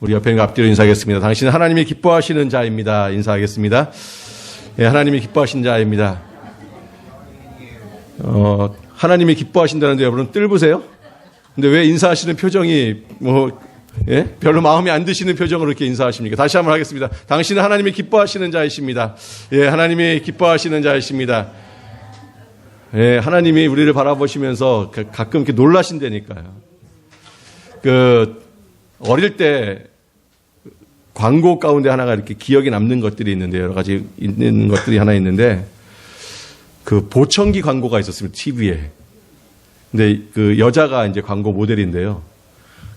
우리 옆에 있는 앞뒤로 인사하겠습니다. 당신은 하나님이 기뻐하시는 자입니다. 인사하겠습니다. 예, 하나님이 기뻐하시는 자입니다. 하나님이 기뻐하신다는데 여러분 뜰보세요? 근데 왜 인사하시는 표정이 별로 마음에 안 드시는 표정으로 이렇게 인사하십니까? 다시 한번 하겠습니다. 당신은 하나님이 기뻐하시는 자이십니다. 예, 하나님이 기뻐하시는 자이십니다. 예, 하나님이 우리를 바라보시면서 가끔 이렇게 놀라신다니까요. 어릴 때 광고 가운데 하나가 이렇게 기억에 남는 것들이 있는데, 여러 가지 있는 것들이 하나 있는데, 보청기 광고가 있었습니다, TV에. 근데 여자가 이제 광고 모델인데요.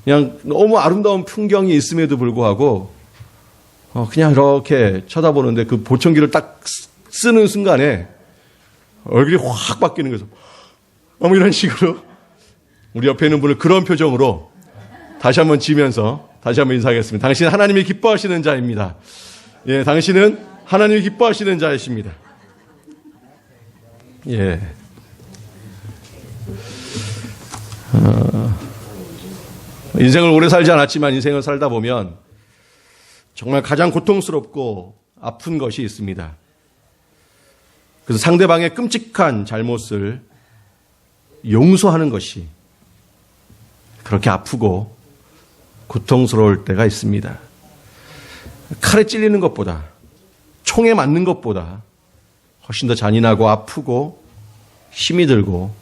그냥 너무 아름다운 풍경이 있음에도 불구하고, 그냥 이렇게 쳐다보는데 그 보청기를 딱 쓰는 순간에 얼굴이 확 바뀌는 거죠. 이런 식으로 우리 옆에 있는 분을 그런 표정으로 다시 한번 지면서 다시 한번 인사하겠습니다. 당신은 하나님이 기뻐하시는 자입니다. 예, 당신은 하나님이 기뻐하시는 자이십니다. 예. 인생을 오래 살지 않았지만 인생을 살다 보면 정말 가장 고통스럽고 아픈 것이 있습니다. 그래서 상대방의 끔찍한 잘못을 용서하는 것이 그렇게 아프고 고통스러울 때가 있습니다. 칼에 찔리는 것보다, 총에 맞는 것보다 훨씬 더 잔인하고 아프고 힘이 들고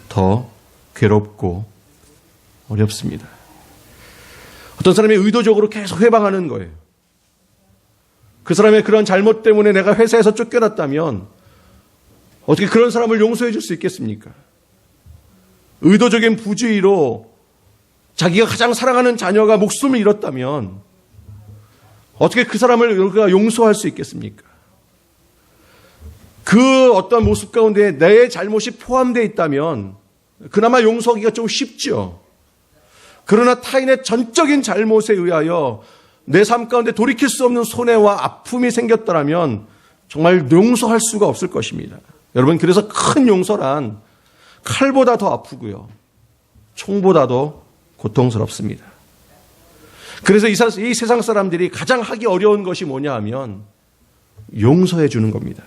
더 괴롭고 어렵습니다. 어떤 사람이 의도적으로 계속 회방하는 거예요. 그 사람의 그런 잘못 때문에 내가 회사에서 쫓겨났다면 어떻게 그런 사람을 용서해 줄 수 있겠습니까? 의도적인 부주의로 자기가 가장 사랑하는 자녀가 목숨을 잃었다면 어떻게 그 사람을 우리가 용서할 수 있겠습니까? 그 어떤 모습 가운데 내 잘못이 포함되어 있다면 그나마 용서하기가 좀 쉽죠. 그러나 타인의 전적인 잘못에 의하여 내 삶 가운데 돌이킬 수 없는 손해와 아픔이 생겼더라면 정말 용서할 수가 없을 것입니다. 여러분, 그래서 큰 용서란 칼보다 더 아프고요, 총보다도 고통스럽습니다. 그래서 이 세상 사람들이 가장 하기 어려운 것이 뭐냐 하면 용서해 주는 겁니다.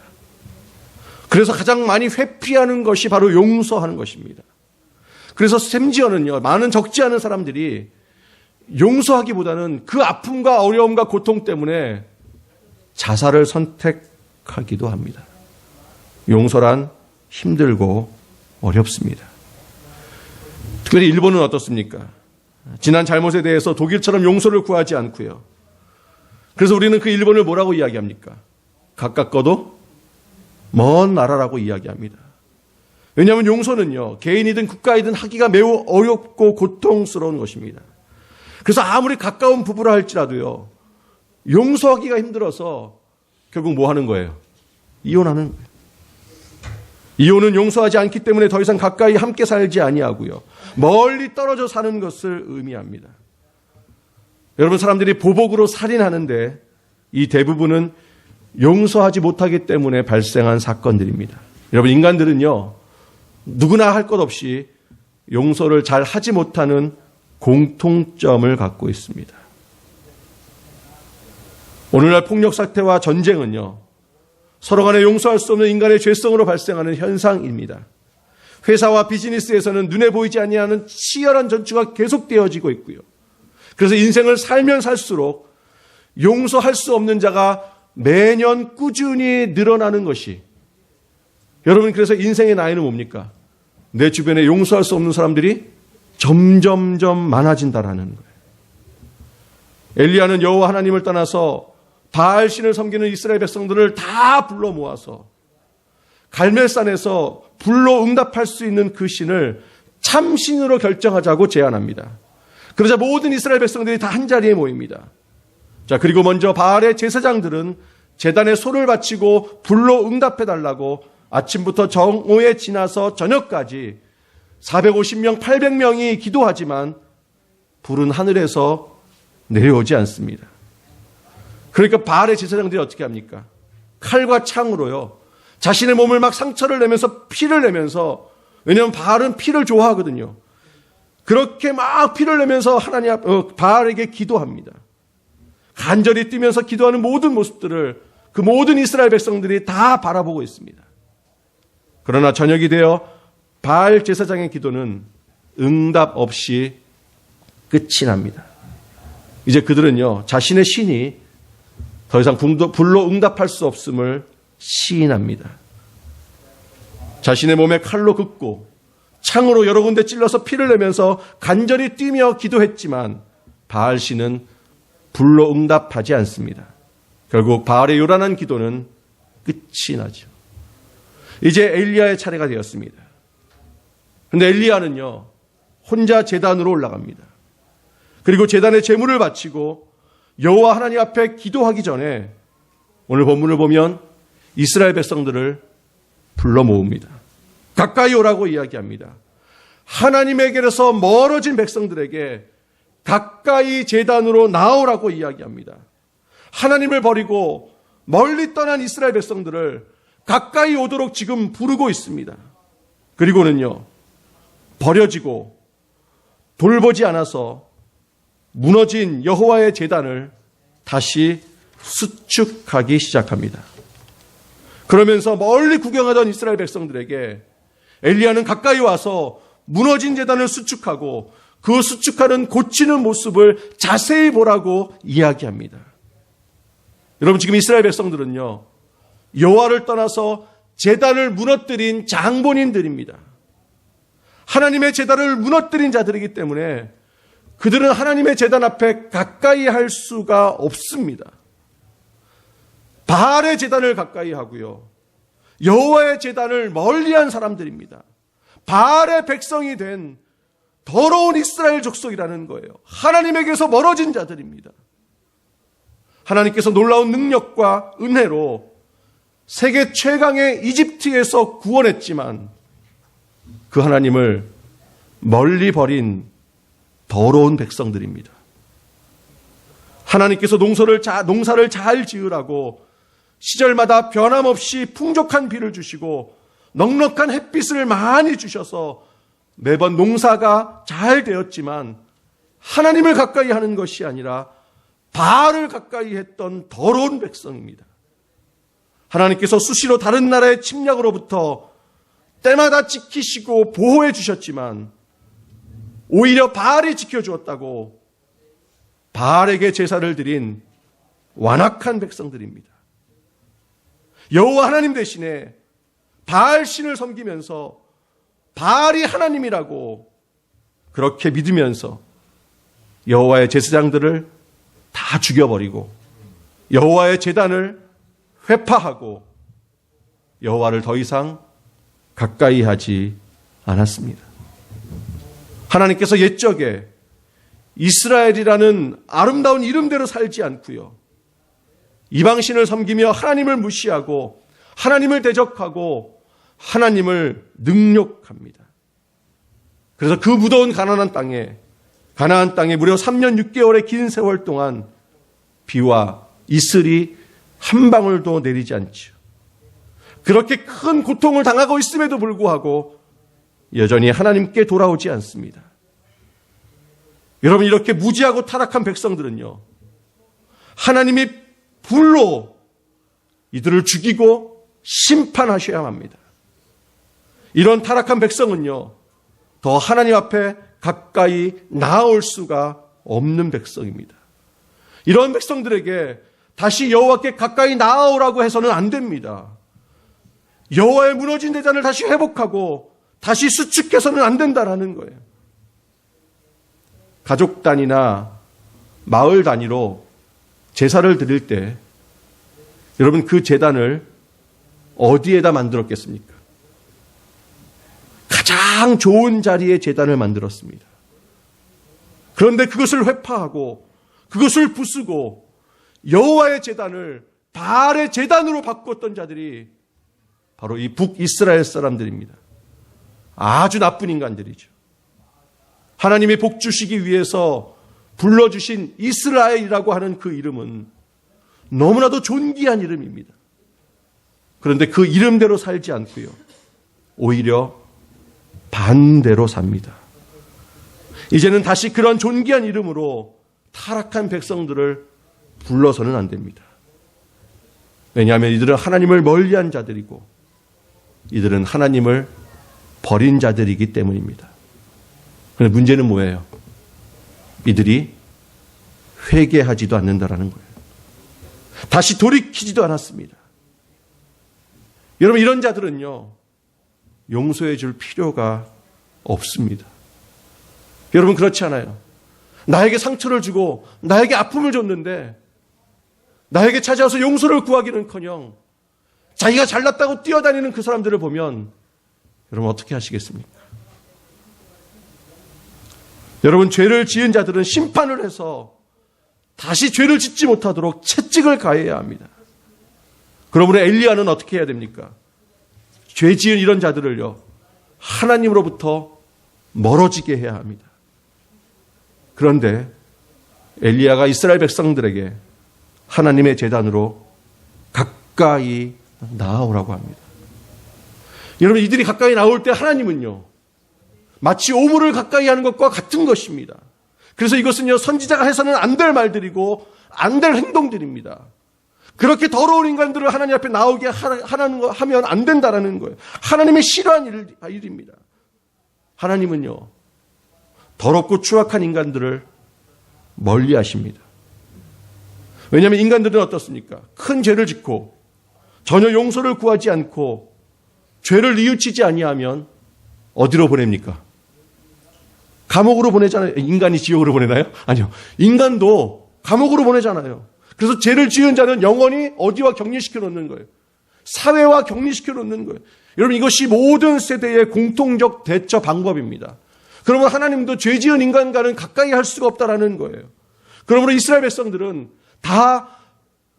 그래서 가장 많이 회피하는 것이 바로 용서하는 것입니다. 그래서 심지어는요, 많은 적지 않은 사람들이 용서하기보다는 그 아픔과 어려움과 고통 때문에 자살을 선택하기도 합니다. 용서란 힘들고 어렵습니다. 특별히 일본은 어떻습니까? 지난 잘못에 대해서 독일처럼 용서를 구하지 않고요. 그래서 우리는 그 일본을 뭐라고 이야기합니까? 가깝고도 먼 나라라고 이야기합니다. 왜냐하면 용서는요, 개인이든 국가이든 하기가 매우 어렵고 고통스러운 것입니다. 그래서 아무리 가까운 부부라 할지라도요, 용서하기가 힘들어서 결국 뭐 하는 거예요? 이혼하는 거예요. 이혼은 용서하지 않기 때문에 더 이상 가까이 함께 살지 아니하고요, 멀리 떨어져 사는 것을 의미합니다. 여러분, 사람들이 보복으로 살인하는데 이 대부분은 용서하지 못하기 때문에 발생한 사건들입니다. 여러분, 인간들은요, 누구나 할 것 없이 용서를 잘 하지 못하는 공통점을 갖고 있습니다. 오늘날 폭력 사태와 전쟁은요, 서로 간에 용서할 수 없는 인간의 죄성으로 발생하는 현상입니다. 회사와 비즈니스에서는 눈에 보이지 아니하는 치열한 전투가 계속되어지고 있고요. 그래서 인생을 살면 살수록 용서할 수 없는 자가 매년 꾸준히 늘어나는 것이, 여러분, 그래서 인생의 나이는 뭡니까? 내 주변에 용서할 수 없는 사람들이 점점점 많아진다라는 거예요. 엘리야는 여호와 하나님을 떠나서 바알 신을 섬기는 이스라엘 백성들을 다 불러 모아서 갈멜산에서 불로 응답할 수 있는 그 신을 참신으로 결정하자고 제안합니다. 그러자 모든 이스라엘 백성들이 다 한자리에 모입니다. 자, 그리고 먼저 바알의 제사장들은 제단에 소를 바치고 불로 응답해달라고 아침부터 정오에 지나서 저녁까지 450명, 800명이 기도하지만 불은 하늘에서 내려오지 않습니다. 그러니까 바알의 제사장들이 어떻게 합니까? 칼과 창으로요, 자신의 몸을 막 상처를 내면서 피를 내면서, 왜냐하면 바알은 피를 좋아하거든요. 그렇게 막 피를 내면서 바알에게 기도합니다. 간절히 뛰면서 기도하는 모든 모습들을 그 모든 이스라엘 백성들이 다 바라보고 있습니다. 그러나 저녁이 되어 바알 제사장의 기도는 응답 없이 끝이 납니다. 이제 그들은요, 자신의 신이 더 이상 불로 응답할 수 없음을 시인합니다. 자신의 몸에 칼로 긋고 창으로 여러 군데 찔러서 피를 내면서 간절히 뛰며 기도했지만 바알 신은 불로 응답하지 않습니다. 결국 바알의 요란한 기도는 끝이 나죠. 이제 엘리야의 차례가 되었습니다. 그런데 엘리야는요, 혼자 제단으로 올라갑니다. 그리고 제단에 제물을 바치고 여호와 하나님 앞에 기도하기 전에 오늘 본문을 보면 이스라엘 백성들을 불러 모읍니다. 가까이 오라고 이야기합니다. 하나님에게서 멀어진 백성들에게 가까이 제단으로 나오라고 이야기합니다. 하나님을 버리고 멀리 떠난 이스라엘 백성들을 가까이 오도록 지금 부르고 있습니다. 그리고는요, 버려지고 돌보지 않아서 무너진 여호와의 제단을 다시 수축하기 시작합니다. 그러면서 멀리 구경하던 이스라엘 백성들에게 엘리야는 가까이 와서 무너진 제단을 수축하고 그 수축하는 고치는 모습을 자세히 보라고 이야기합니다. 여러분, 지금 이스라엘 백성들은요, 여호와를 떠나서 제단을 무너뜨린 장본인들입니다. 하나님의 제단을 무너뜨린 자들이기 때문에 그들은 하나님의 제단 앞에 가까이 할 수가 없습니다. 바알의 제단을 가까이 하고요, 여호와의 제단을 멀리한 사람들입니다. 바알의 백성이 된 더러운 이스라엘 족속이라는 거예요. 하나님에게서 멀어진 자들입니다. 하나님께서 놀라운 능력과 은혜로 세계 최강의 이집트에서 구원했지만 그 하나님을 멀리 버린 더러운 백성들입니다. 하나님께서 농사를 잘 지으라고 시절마다 변함없이 풍족한 비를 주시고 넉넉한 햇빛을 많이 주셔서 매번 농사가 잘 되었지만 하나님을 가까이 하는 것이 아니라 바알을 가까이 했던 더러운 백성입니다. 하나님께서 수시로 다른 나라의 침략으로부터 때마다 지키시고 보호해 주셨지만 오히려 바알이 지켜주었다고 바알에게 제사를 드린 완악한 백성들입니다. 여호와 하나님 대신에 바알 신을 섬기면서 바알이 하나님이라고 그렇게 믿으면서 여호와의 제사장들을 다 죽여버리고 여호와의 제단을 회파하고 여호와를 더 이상 가까이 하지 않았습니다. 하나님께서 옛적에 이스라엘이라는 아름다운 이름대로 살지 않고요, 이방신을 섬기며 하나님을 무시하고 하나님을 대적하고 하나님을 능욕합니다. 그래서 그 무더운 가나안 땅에 무려 3년 6개월의 긴 세월 동안 비와 이슬이 한 방울도 내리지 않죠. 그렇게 큰 고통을 당하고 있음에도 불구하고 여전히 하나님께 돌아오지 않습니다. 여러분, 이렇게 무지하고 타락한 백성들은요, 하나님이 불로 이들을 죽이고 심판하셔야 합니다. 이런 타락한 백성은요, 더 하나님 앞에 가까이 나아올 수가 없는 백성입니다. 이런 백성들에게 다시 여호와께 가까이 나아오라고 해서는 안 됩니다. 여호와의 무너진 제단을 다시 회복하고 다시 수축해서는 안 된다라는 거예요. 가족 단위나 마을 단위로 제사를 드릴 때 여러분, 그 제단을 어디에다 만들었겠습니까? 가장 좋은 자리에 제단을 만들었습니다. 그런데 그것을 회파하고 그것을 부수고 여호와의 제단을 바알의 제단으로 바꿨던 자들이 바로 이 북이스라엘 사람들입니다. 아주 나쁜 인간들이죠. 하나님이 복 주시기 위해서 불러주신 이스라엘이라고 하는 그 이름은 너무나도 존귀한 이름입니다. 그런데 그 이름대로 살지 않고요, 오히려 반대로 삽니다. 이제는 다시 그런 존귀한 이름으로 타락한 백성들을 불러서는 안 됩니다. 왜냐하면 이들은 하나님을 멀리한 자들이고 이들은 하나님을 버린 자들이기 때문입니다. 그런데 문제는 뭐예요? 이들이 회개하지도 않는다라는 거예요. 다시 돌이키지도 않았습니다. 여러분, 이런 자들은요, 용서해 줄 필요가 없습니다. 여러분, 그렇지 않아요? 나에게 상처를 주고 나에게 아픔을 줬는데 나에게 찾아와서 용서를 구하기는커녕 자기가 잘났다고 뛰어다니는 그 사람들을 보면 여러분 어떻게 하시겠습니까? 여러분, 죄를 지은 자들은 심판을 해서 다시 죄를 짓지 못하도록 채찍을 가해야 합니다. 그러므로 엘리야는 어떻게 해야 됩니까? 죄 지은 이런 자들을요, 하나님으로부터 멀어지게 해야 합니다. 그런데 엘리야가 이스라엘 백성들에게 하나님의 제단으로 가까이 나아오라고 합니다. 여러분, 이들이 가까이 나올 때 하나님은요, 마치 오물을 가까이 하는 것과 같은 것입니다. 그래서 이것은요, 선지자가 해서는 안 될 말들이고 안 될 행동들입니다. 그렇게 더러운 인간들을 하나님 앞에 나오게 하면 안 된다라는 거예요. 하나님의 싫어하는 일입니다. 하나님은요, 더럽고 추악한 인간들을 멀리 하십니다. 왜냐하면 인간들은 어떻습니까? 큰 죄를 짓고 전혀 용서를 구하지 않고 죄를 뉘우치지 아니하면 어디로 보냅니까? 감옥으로 보내잖아요. 인간이 지옥으로 보내나요? 아니요. 인간도 감옥으로 보내잖아요. 그래서 죄를 지은 자는 영원히 어디와 격리시켜 놓는 거예요? 사회와 격리시켜 놓는 거예요. 여러분, 이것이 모든 세대의 공통적 대처 방법입니다. 그러면 하나님도 죄 지은 인간과는 가까이 할 수가 없다라는 거예요. 그러므로 이스라엘 백성들은 다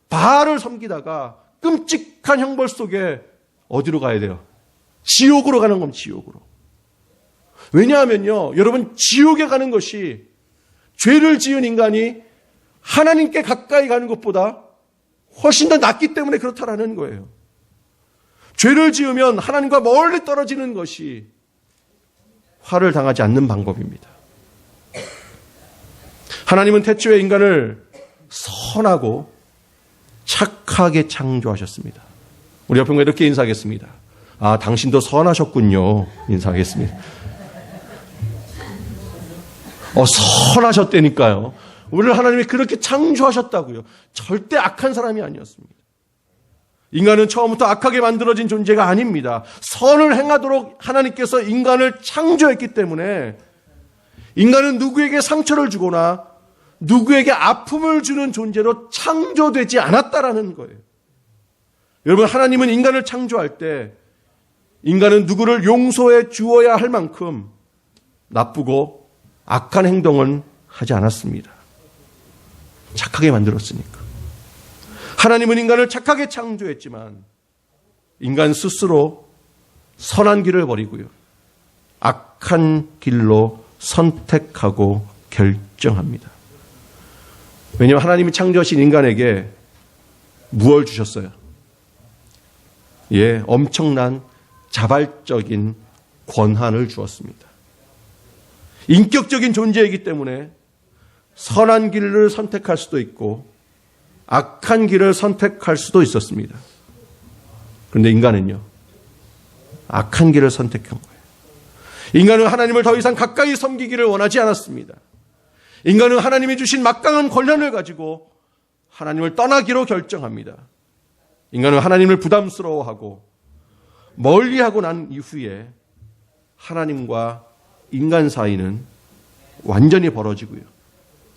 바알을 섬기다가 끔찍한 형벌 속에 어디로 가야 돼요? 지옥으로 가는 겁니다. 지옥으로. 왜냐하면요, 여러분, 지옥에 가는 것이 죄를 지은 인간이 하나님께 가까이 가는 것보다 훨씬 더 낫기 때문에 그렇다라는 거예요. 죄를 지으면 하나님과 멀리 떨어지는 것이 화를 당하지 않는 방법입니다. 하나님은 태초에 인간을 선하고 착하게 창조하셨습니다. 우리 옆에 이렇게 인사하겠습니다. 아, 당신도 선하셨군요. 인사하겠습니다. 선하셨다니까요. 우리를 하나님이 그렇게 창조하셨다고요. 절대 악한 사람이 아니었습니다. 인간은 처음부터 악하게 만들어진 존재가 아닙니다. 선을 행하도록 하나님께서 인간을 창조했기 때문에 인간은 누구에게 상처를 주거나 누구에게 아픔을 주는 존재로 창조되지 않았다라는 거예요. 여러분, 하나님은 인간을 창조할 때 인간은 누구를 용서해 주어야 할 만큼 나쁘고 악한 행동은 하지 않았습니다. 착하게 만들었으니까. 하나님은 인간을 착하게 창조했지만 인간 스스로 선한 길을 버리고요, 악한 길로 선택하고 결정합니다. 왜냐하면 하나님이 창조하신 인간에게 무엇을 주셨어요? 엄청난 자발적인 권한을 주었습니다. 인격적인 존재이기 때문에 선한 길을 선택할 수도 있고 악한 길을 선택할 수도 있었습니다. 그런데 인간은요, 악한 길을 선택한 거예요. 인간은 하나님을 더 이상 가까이 섬기기를 원하지 않았습니다. 인간은 하나님이 주신 막강한 권한을 가지고 하나님을 떠나기로 결정합니다. 인간은 하나님을 부담스러워하고 멀리하고 난 이후에 하나님과 인간 사이는 완전히 벌어지고요,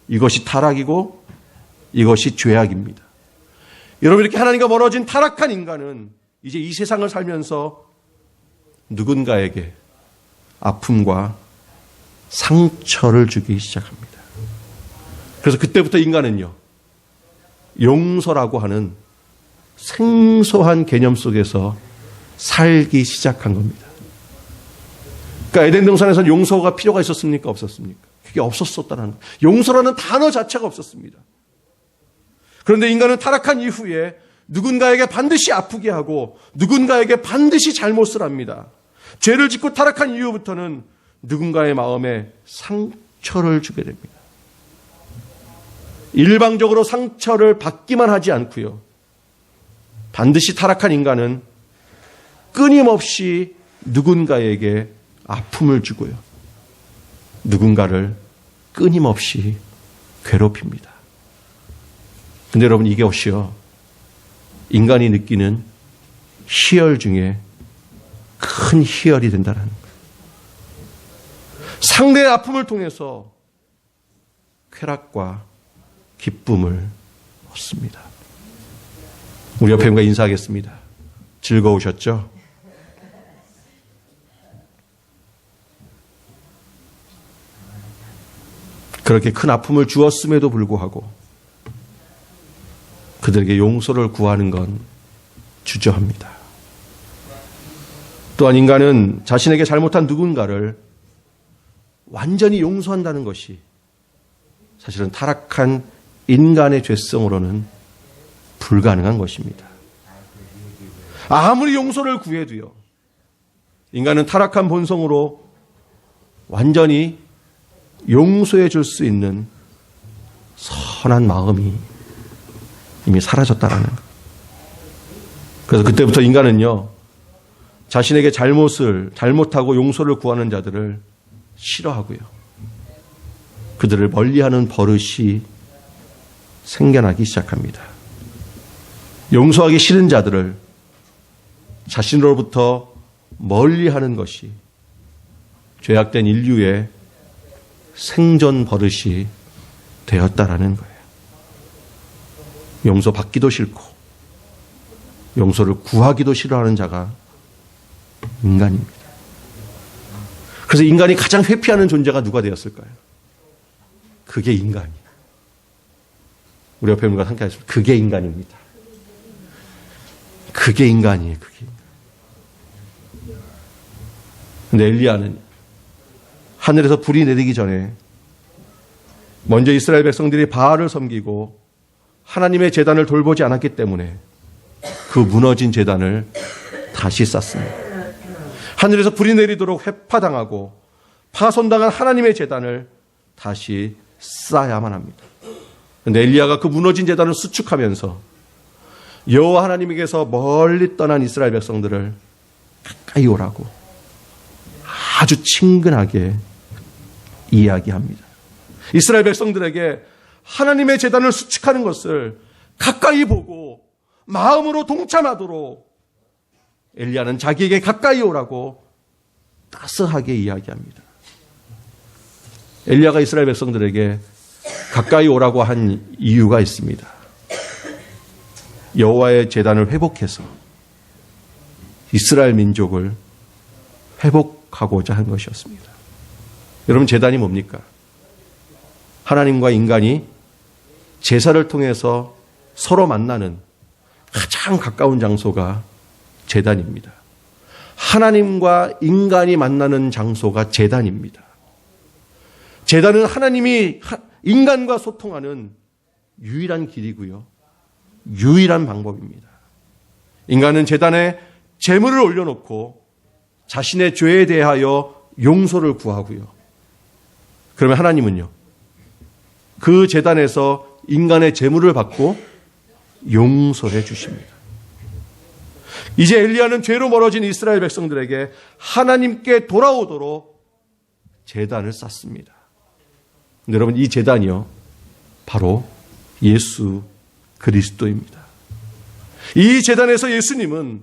이것이 타락이고 이것이 죄악입니다. 여러분, 이렇게 하나님과 멀어진 타락한 인간은 이제 이 세상을 살면서 누군가에게 아픔과 상처를 주기 시작합니다. 그래서 그때부터 인간은요, 용서라고 하는 생소한 개념 속에서 살기 시작한 겁니다. 그러니까 에덴 동산에서는 용서가 필요가 있었습니까? 없었습니까? 그게 없었었다는 거예요. 용서라는 단어 자체가 없었습니다. 그런데 인간은 타락한 이후에 누군가에게 반드시 아프게 하고 누군가에게 반드시 잘못을 합니다. 죄를 짓고 타락한 이후부터는 누군가의 마음에 상처를 주게 됩니다. 일방적으로 상처를 받기만 하지 않고요. 반드시 타락한 인간은 끊임없이 누군가에게 아픔을 주고요. 누군가를 끊임없이 괴롭힙니다. 근데 여러분, 이것이요, 인간이 느끼는 희열 중에 큰 희열이 된다는 거예요. 상대의 아픔을 통해서 쾌락과 기쁨을 얻습니다. 우리 옆에 분과 인사하겠습니다. 즐거우셨죠? 그렇게 큰 아픔을 주었음에도 불구하고 그들에게 용서를 구하는 건 주저합니다. 또한 인간은 자신에게 잘못한 누군가를 완전히 용서한다는 것이 사실은 타락한 인간의 죄성으로는 불가능한 것입니다. 아무리 용서를 구해도요, 인간은 타락한 본성으로 완전히 용서해 줄 수 있는 선한 마음이 이미 사라졌다라는 것. 그래서 그때부터 인간은요, 자신에게 잘못하고 용서를 구하는 자들을 싫어하고요, 그들을 멀리하는 버릇이 생겨나기 시작합니다. 용서하기 싫은 자들을 자신으로부터 멀리하는 것이 죄악된 인류의 생존 버릇이 되었다라는 거예요. 용서받기도 싫고 용서를 구하기도 싫어하는 자가 인간입니다. 그래서 인간이 가장 회피하는 존재가 누가 되었을까요? 그게 인간이에요. 우리 옆에 분과 함께 하겠습니다. 그게 인간입니다. 그게 인간이에요. 그게 인간. 근데 엘리야는 하늘에서 불이 내리기 전에 먼저 이스라엘 백성들이 바알을 섬기고 하나님의 제단을 돌보지 않았기 때문에 그 무너진 제단을 다시 쌓습니다. 하늘에서 불이 내리도록 회파당하고 파손당한 하나님의 제단을 다시 쌓아야만 합니다. 그런데 엘리야가 그 무너진 제단을 수축하면서 여호와 하나님에게서 멀리 떠난 이스라엘 백성들을 가까이 오라고 아주 친근하게 이야기합니다. 이스라엘 백성들에게 하나님의 제단을 수축하는 것을 가까이 보고 마음으로 동참하도록 엘리야는 자기에게 가까이 오라고 따스하게 이야기합니다. 엘리야가 이스라엘 백성들에게 가까이 오라고 한 이유가 있습니다. 여호와의 제단을 회복해서 이스라엘 민족을 회복하고자 한 것이었습니다. 여러분, 제단이 뭡니까? 하나님과 인간이 제사를 통해서 서로 만나는 가장 가까운 장소가 제단입니다. 하나님과 인간이 만나는 장소가 제단입니다. 제단은 하나님이 인간과 소통하는 유일한 길이고요, 유일한 방법입니다. 인간은 제단에 제물을 올려놓고 자신의 죄에 대하여 용서를 구하고요. 그러면 하나님은요, 그 제단에서 인간의 제물을 받고 용서해 주십니다. 이제 엘리야는 죄로 멀어진 이스라엘 백성들에게 하나님께 돌아오도록 제단을 쌓습니다. 근데 여러분, 이 제단이요, 바로 예수 그리스도입니다. 이 제단에서 예수님은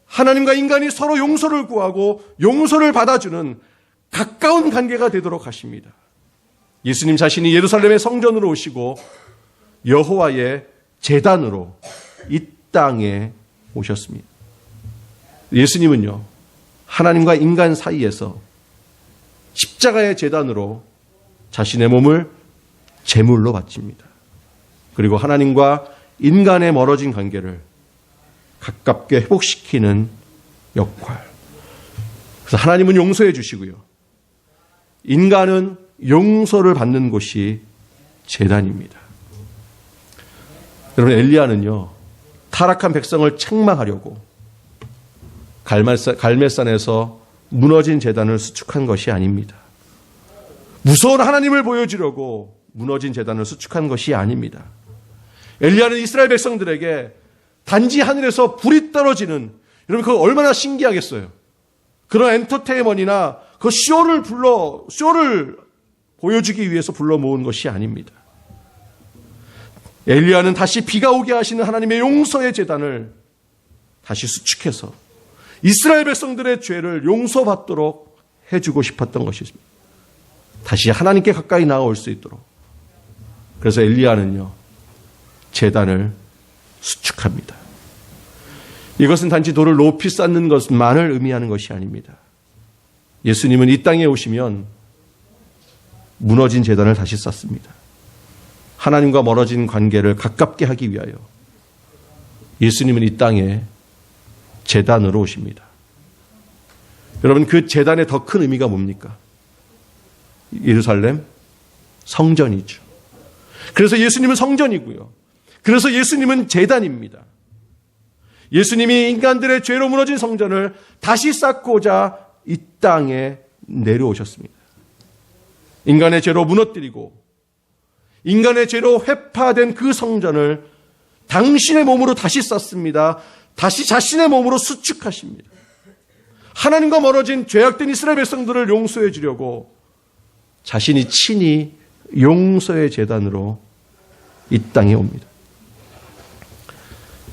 하나님과 인간이 서로 용서를 구하고 용서를 받아주는 가까운 관계가 되도록 하십니다. 예수님 자신이 예루살렘의 성전으로 오시고 여호와의 제단으로 이 땅에 오셨습니다. 예수님은요, 하나님과 인간 사이에서 십자가의 제단으로 자신의 몸을 제물로 바칩니다. 그리고 하나님과 인간의 멀어진 관계를 가깝게 회복시키는 역할. 그래서 하나님은 용서해 주시고요, 인간은 용서를 받는 곳이 제단입니다. 여러분, 엘리야는요, 타락한 백성을 책망하려고 갈멜산에서 무너진 제단을 수축한 것이 아닙니다. 무서운 하나님을 보여주려고 무너진 제단을 수축한 것이 아닙니다. 엘리야는 이스라엘 백성들에게 단지 하늘에서 불이 떨어지는, 여러분 그거 얼마나 신기하겠어요. 그런 엔터테인먼트나 그 쇼를 보여주기 위해서 불러 모은 것이 아닙니다. 엘리야는 다시 비가 오게 하시는 하나님의 용서의 제단을 다시 수축해서 이스라엘 백성들의 죄를 용서받도록 해주고 싶었던 것입니다. 다시 하나님께 가까이 나아올 수 있도록. 그래서 엘리야는요, 제단을 수축합니다. 이것은 단지 돌을 높이 쌓는 것만을 의미하는 것이 아닙니다. 예수님은 이 땅에 오시면 무너진 제단을 다시 쌓습니다. 하나님과 멀어진 관계를 가깝게 하기 위하여 예수님은 이 땅에 제단으로 오십니다. 여러분, 그 제단의 더 큰 의미가 뭡니까? 예루살렘 성전이죠. 그래서 예수님은 성전이고요. 그래서 예수님은 제단입니다. 예수님이 인간들의 죄로 무너진 성전을 다시 쌓고자 이 땅에 내려오셨습니다. 인간의 죄로 무너뜨리고 인간의 죄로 회파된 그 성전을 당신의 몸으로 다시 쌓습니다. 다시 자신의 몸으로 수축하십니다. 하나님과 멀어진 죄악된 이스라엘 백성들을 용서해 주려고 자신이 친히 용서의 제단으로 이 땅에 옵니다.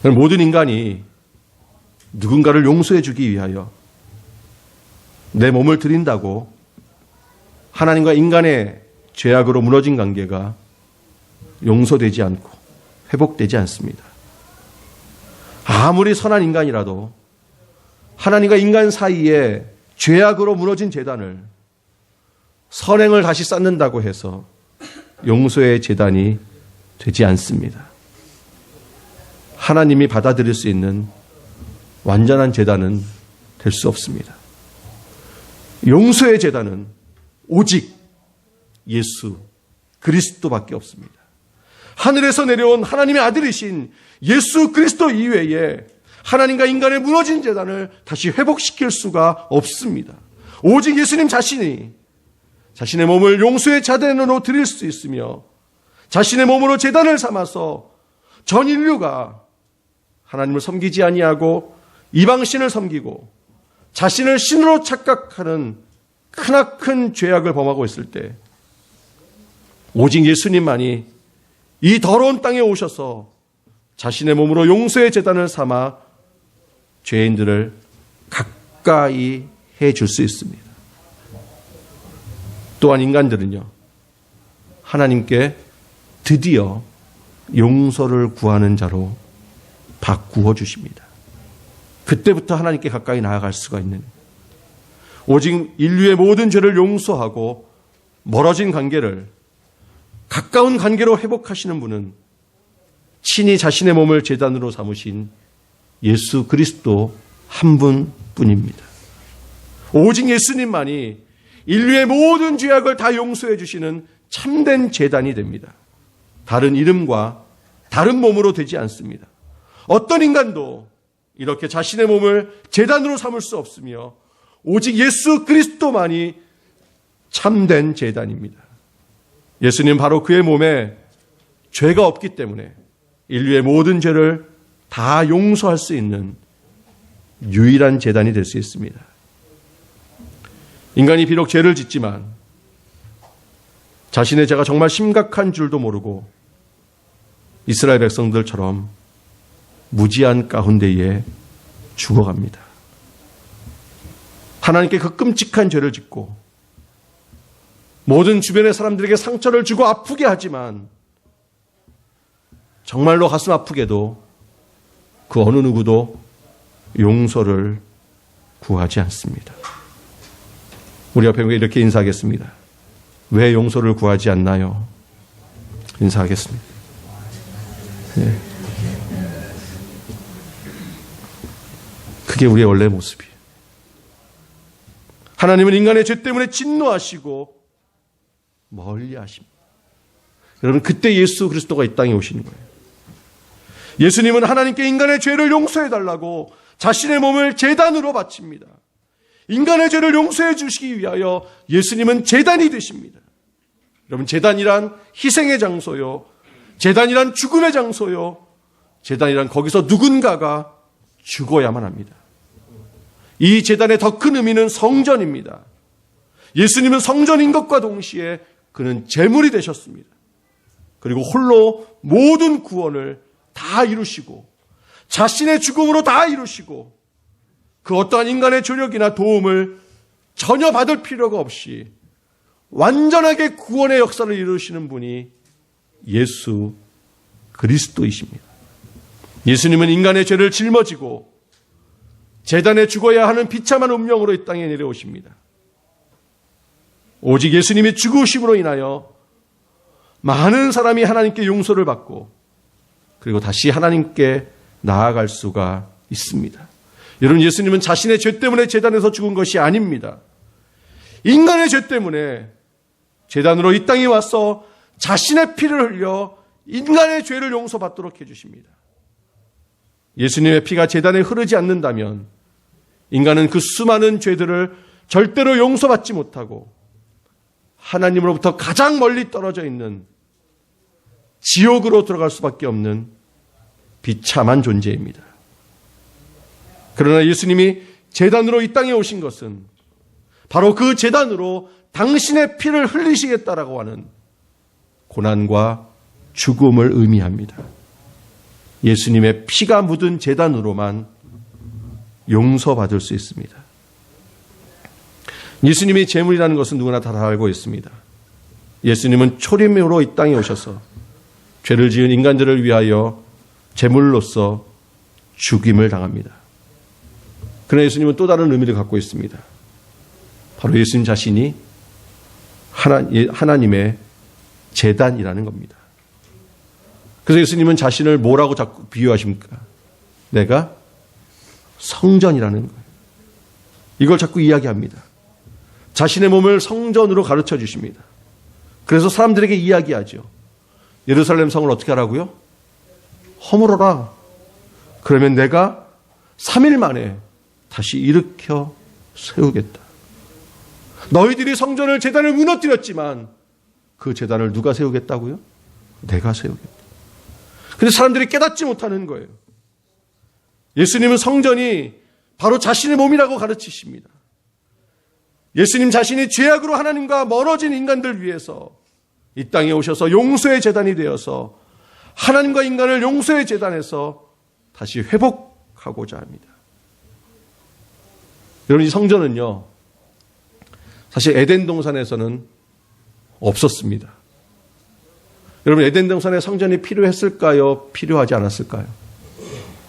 모든 인간이 누군가를 용서해 주기 위하여 내 몸을 드린다고 하나님과 인간의 죄악으로 무너진 관계가 용서되지 않고 회복되지 않습니다. 아무리 선한 인간이라도 하나님과 인간 사이에 죄악으로 무너진 제단을 선행을 다시 쌓는다고 해서 용서의 제단이 되지 않습니다. 하나님이 받아들일 수 있는 완전한 제단은 될 수 없습니다. 용서의 제단은 오직 예수 그리스도밖에 없습니다. 하늘에서 내려온 하나님의 아들이신 예수 그리스도 이외에 하나님과 인간의 무너진 제단을 다시 회복시킬 수가 없습니다. 오직 예수님 자신이 자신의 몸을 용서의 제단으로 드릴 수 있으며 자신의 몸으로 제단을 삼아서 전 인류가 하나님을 섬기지 아니하고 이방신을 섬기고 자신을 신으로 착각하는 크나큰 죄악을 범하고 있을 때 오직 예수님만이 이 더러운 땅에 오셔서 자신의 몸으로 용서의 제단을 삼아 죄인들을 가까이 해줄 수 있습니다. 또한 인간들은요, 하나님께 드디어 용서를 구하는 자로 바꾸어 주십니다. 그때부터 하나님께 가까이 나아갈 수가 있는, 오직 인류의 모든 죄를 용서하고 멀어진 관계를 가까운 관계로 회복하시는 분은 친히 자신의 몸을 제단으로 삼으신 예수 그리스도 한 분뿐입니다. 오직 예수님만이 인류의 모든 죄악을 다 용서해 주시는 참된 제단이 됩니다. 다른 이름과 다른 몸으로 되지 않습니다. 어떤 인간도 이렇게 자신의 몸을 제단으로 삼을 수 없으며 오직 예수 그리스도만이 참된 제단입니다. 예수님 바로 그의 몸에 죄가 없기 때문에 인류의 모든 죄를 다 용서할 수 있는 유일한 제단이 될 수 있습니다. 인간이 비록 죄를 짓지만 자신의 죄가 정말 심각한 줄도 모르고 이스라엘 백성들처럼 무지한 가운데에 죽어갑니다. 하나님께 그 끔찍한 죄를 짓고 모든 주변의 사람들에게 상처를 주고 아프게 하지만 정말로 가슴 아프게도 그 어느 누구도 용서를 구하지 않습니다. 우리 옆에 이렇게 인사하겠습니다. 왜 용서를 구하지 않나요? 인사하겠습니다. 네. 그게 우리의 원래 모습이에요. 하나님은 인간의 죄 때문에 진노하시고 멀리 하십니다. 여러분, 그때 예수 그리스도가 이 땅에 오시는 거예요. 예수님은 하나님께 인간의 죄를 용서해달라고 자신의 몸을 제단으로 바칩니다. 인간의 죄를 용서해 주시기 위하여 예수님은 제단이 되십니다. 여러분, 제단이란 희생의 장소요. 제단이란 죽음의 장소요. 제단이란 거기서 누군가가 죽어야만 합니다. 이 제단의 더 큰 의미는 성전입니다. 예수님은 성전인 것과 동시에 그는 제물이 되셨습니다. 그리고 홀로 모든 구원을 다 이루시고 자신의 죽음으로 다 이루시고 그 어떠한 인간의 조력이나 도움을 전혀 받을 필요가 없이 완전하게 구원의 역사를 이루시는 분이 예수 그리스도이십니다. 예수님은 인간의 죄를 짊어지고 제단에 죽어야 하는 비참한 운명으로 이 땅에 내려오십니다. 오직 예수님의 죽으심으로 인하여 많은 사람이 하나님께 용서를 받고 그리고 다시 하나님께 나아갈 수가 있습니다. 여러분, 예수님은 자신의 죄 때문에 제단에서 죽은 것이 아닙니다. 인간의 죄 때문에 제단으로 이 땅에 와서 자신의 피를 흘려 인간의 죄를 용서받도록 해주십니다. 예수님의 피가 제단에 흐르지 않는다면 인간은 그 수많은 죄들을 절대로 용서받지 못하고 하나님으로부터 가장 멀리 떨어져 있는 지옥으로 들어갈 수밖에 없는 비참한 존재입니다. 그러나 예수님이 제단으로 이 땅에 오신 것은 바로 그 제단으로 당신의 피를 흘리시겠다라고 하는 고난과 죽음을 의미합니다. 예수님의 피가 묻은 제단으로만 용서받을 수 있습니다. 예수님이 제물이라는 것은 누구나 다 알고 있습니다. 예수님은 초림으로 이 땅에 오셔서 죄를 지은 인간들을 위하여 제물로서 죽임을 당합니다. 그러나 예수님은 또 다른 의미를 갖고 있습니다. 바로 예수님 자신이 하나님의 제단이라는 겁니다. 그래서 예수님은 자신을 뭐라고 자꾸 비유하십니까? 내가 성전이라는 거예요. 이걸 자꾸 이야기합니다. 자신의 몸을 성전으로 가르쳐 주십니다. 그래서 사람들에게 이야기하죠. 예루살렘 성을 어떻게 하라고요? 허물어라. 그러면 내가 3일 만에 다시 일으켜 세우겠다. 너희들이 성전을 제단을 무너뜨렸지만 그 제단을 누가 세우겠다고요? 내가 세우겠다. 근데 사람들이 깨닫지 못하는 거예요. 예수님은 성전이 바로 자신의 몸이라고 가르치십니다. 예수님 자신이 죄악으로 하나님과 멀어진 인간들 위해서 이 땅에 오셔서 용서의 제단이 되어서 하나님과 인간을 용서의 제단에서 다시 회복하고자 합니다. 여러분, 이 성전은요, 사실 에덴 동산에서는 없었습니다. 여러분, 에덴 동산에 성전이 필요했을까요? 필요하지 않았을까요?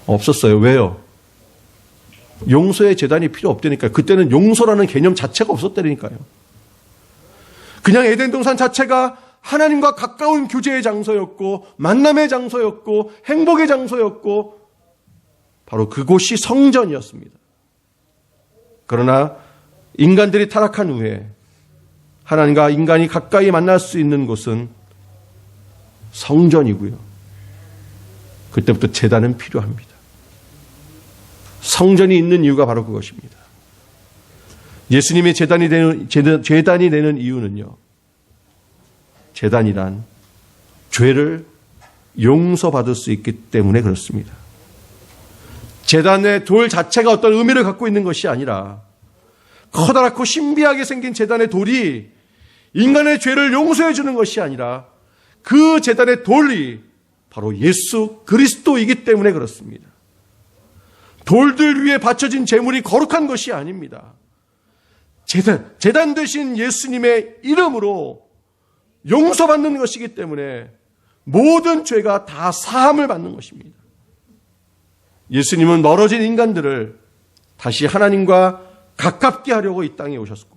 없었어요. 왜요? 용서의 제단이 필요 없다니까요. 그때는 용서라는 개념 자체가 없었다니까요. 그냥 에덴 동산 자체가 하나님과 가까운 교제의 장소였고 만남의 장소였고 행복의 장소였고 바로 그곳이 성전이었습니다. 그러나 인간들이 타락한 후에 하나님과 인간이 가까이 만날 수 있는 곳은 성전이고요. 그때부터 제단은 필요합니다. 성전이 있는 이유가 바로 그것입니다. 예수님의 제단이 되는 이유는요. 제단이란 죄를 용서받을 수 있기 때문에 그렇습니다. 제단의 돌 자체가 어떤 의미를 갖고 있는 것이 아니라 커다랗고 신비하게 생긴 제단의 돌이 인간의 죄를 용서해 주는 것이 아니라 그 제단의 돌이 바로 예수 그리스도이기 때문에 그렇습니다. 돌들 위에 바쳐진 제물이 거룩한 것이 아닙니다. 제단 되신 예수님의 이름으로 용서받는 것이기 때문에 모든 죄가 다 사함을 받는 것입니다. 예수님은 멀어진 인간들을 다시 하나님과 가깝게 하려고 이 땅에 오셨고,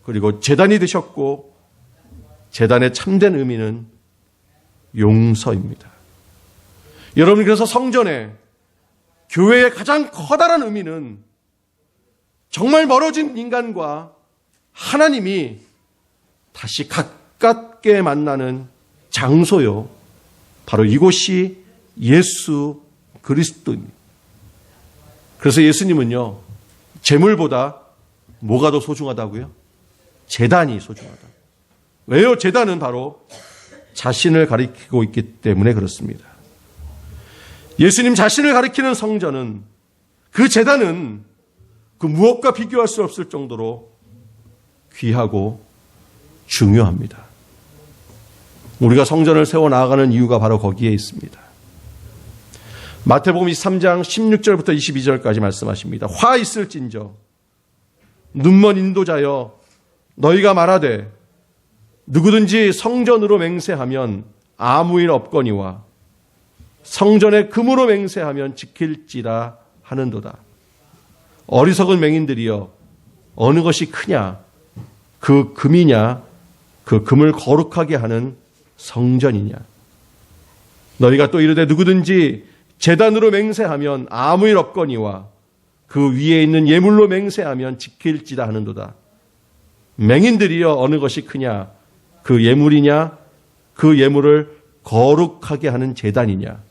그리고 제단이 되셨고, 제단의 참된 의미는 용서입니다. 여러분, 그래서 성전에 교회의 가장 커다란 의미는 정말 멀어진 인간과 하나님이 다시 가깝게 만나는 장소요. 바로 이곳이 예수 그리스도입니다. 그래서 예수님은요, 제물보다 뭐가 더 소중하다고요? 제단이 소중하다. 왜요? 제단은 바로 자신을 가리키고 있기 때문에 그렇습니다. 예수님 자신을 가리키는 성전은, 그 제단은 그 무엇과 비교할 수 없을 정도로 귀하고 중요합니다. 우리가 성전을 세워 나아가는 이유가 바로 거기에 있습니다. 마태복음 23장 16절부터 22절까지 말씀하십니다. 화 있을진저 눈먼 인도자여 너희가 말하되 누구든지 성전으로 맹세하면 아무 일 없거니와 성전에 금으로 맹세하면 지킬지라 하는도다. 어리석은 맹인들이여 어느 것이 크냐, 그 금이냐, 그 금을 거룩하게 하는 성전이냐. 너희가 또 이르되 누구든지 제단으로 맹세하면 아무 일 없거니와 그 위에 있는 예물로 맹세하면 지킬지라 하는도다. 맹인들이여 어느 것이 크냐, 그 예물이냐, 그 예물을 거룩하게 하는 제단이냐.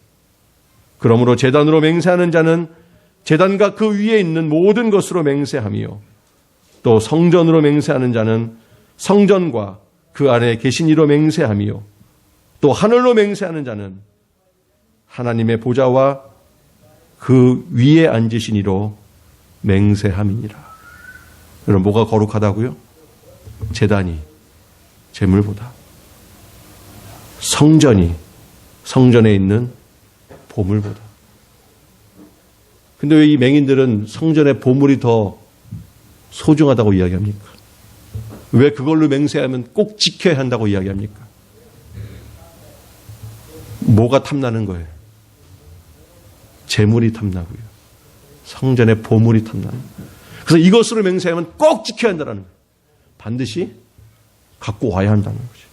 그러므로 제단으로 맹세하는 자는 제단과 그 위에 있는 모든 것으로 맹세하며 또 성전으로 맹세하는 자는 성전과 그 안에 계신 이로 맹세하며 또 하늘로 맹세하는 자는 하나님의 보좌와 그 위에 앉으신 이로 맹세함이니라. 여러분, 뭐가 거룩하다고요? 제단이 제물보다, 성전이 성전에 있는 보물보다. 근데 왜 이 맹인들은 성전의 보물이 더 소중하다고 이야기합니까? 왜 그걸로 맹세하면 꼭 지켜야 한다고 이야기합니까? 뭐가 탐나는 거예요? 재물이 탐나고요. 성전의 보물이 탐나는 거예요. 그래서 이것으로 맹세하면 꼭 지켜야 한다는 거예요. 반드시 갖고 와야 한다는 거죠.